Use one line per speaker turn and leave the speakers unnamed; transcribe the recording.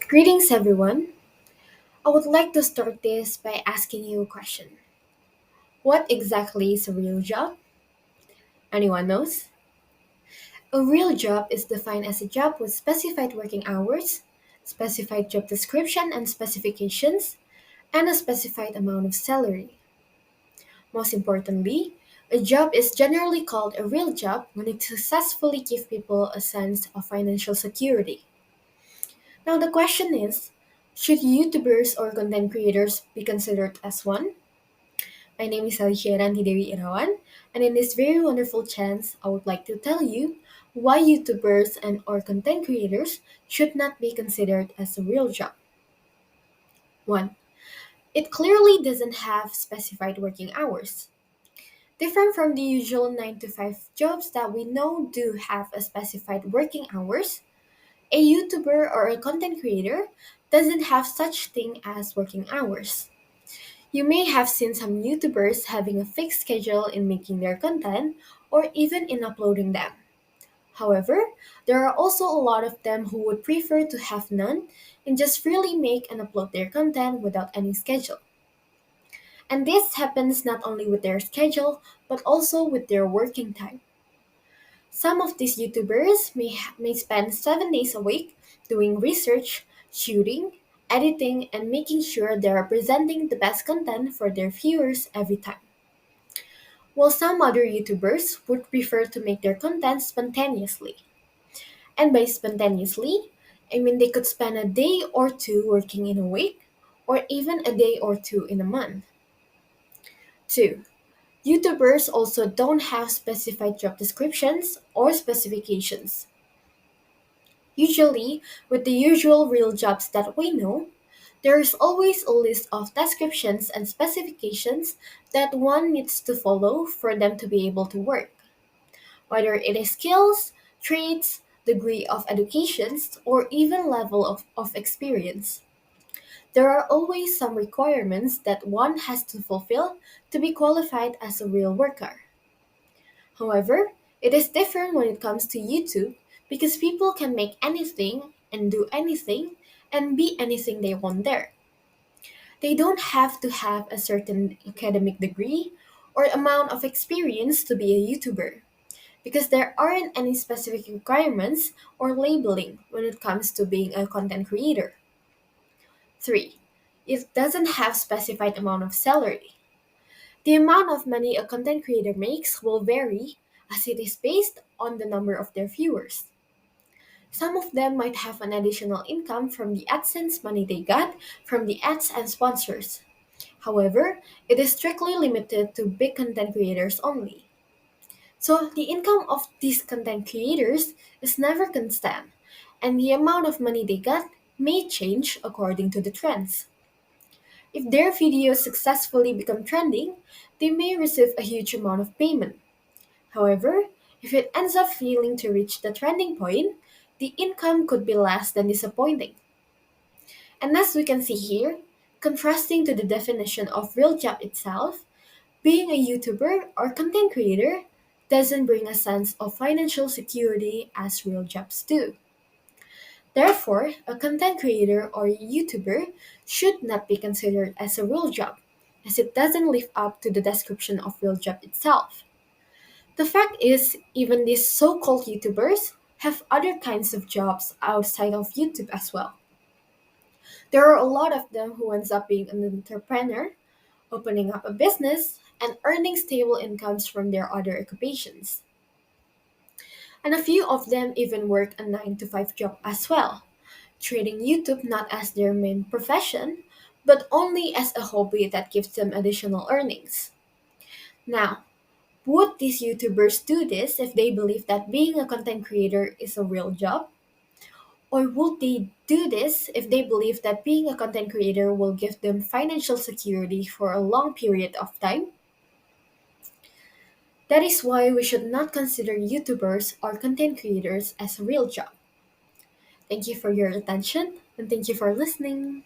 Greetings, everyone. I would like to start this by asking you a question. What exactly is a real job? Anyone knows? A real job is defined as a job with specified working hours, specified job description and specifications, and a specified amount of salary. Most importantly, a job is generally called a real job when it successfully gives people a sense of financial security. Now, the question is, should YouTubers or content creators be considered as one? My name is Alicia Ranti Dewi Irawan, and in this very wonderful chance, I would like to tell you why YouTubers and or content creators should not be considered as a real job. 1. It clearly doesn't have specified working hours. Different from the usual 9 to 5 jobs that we know do have a specified working hours, a YouTuber or a content creator doesn't have such thing as working hours. You may have seen some YouTubers having a fixed schedule in making their content or even in uploading them. However, there are also a lot of them who would prefer to have none and just freely make and upload their content without any schedule. And this happens not only with their schedule but also with their working time. Some of these YouTubers may spend 7 days a week doing research, shooting, editing, and making sure they are presenting the best content for their viewers every time. While some other YouTubers would prefer to make their content spontaneously. And by spontaneously, I mean they could spend a day or two working in a week, or even a day or two in a month. 2. YouTubers also don't have specified job descriptions or specifications. Usually, with the usual real jobs that we know, there is always a list of descriptions and specifications that one needs to follow for them to be able to work. Whether it is skills, traits, degree of educations, or even level of experience. There are always some requirements that one has to fulfill to be qualified as a real worker. However, it is different when it comes to YouTube because people can make anything and do anything and be anything they want there. They don't have to have a certain academic degree or amount of experience to be a YouTuber because there aren't any specific requirements or labeling when it comes to being a content creator. 3. It doesn't have specified amount of salary. The amount of money a content creator makes will vary as it is based on the number of their viewers. Some of them might have an additional income from the AdSense money they got from the ads and sponsors. However, it is strictly limited to big content creators only. So the income of these content creators is never constant, and the amount of money they get may change according to the trends. If their videos successfully become trending, they may receive a huge amount of payment. However, if it ends up failing to reach the trending point, the income could be less than disappointing. And as we can see here, contrasting to the definition of real job itself, being a YouTuber or content creator doesn't bring a sense of financial security as real jobs do. Therefore, a content creator or YouTuber should not be considered as a real job, as it doesn't live up to the description of real job itself. The fact is, even these so called YouTubers have other kinds of jobs outside of YouTube as well. There are a lot of them who ends up being an entrepreneur, opening up a business, and earning stable incomes from their other occupations. And a few of them even work a 9 to 5 job as well, treating YouTube not as their main profession, but only as a hobby that gives them additional earnings. Now, would these YouTubers do this if they believe that being a content creator is a real job? Or would they do this if they believe that being a content creator will give them financial security for a long period of time? That is why we should not consider YouTubers or content creators as a real job. Thank you for your attention and thank you for listening.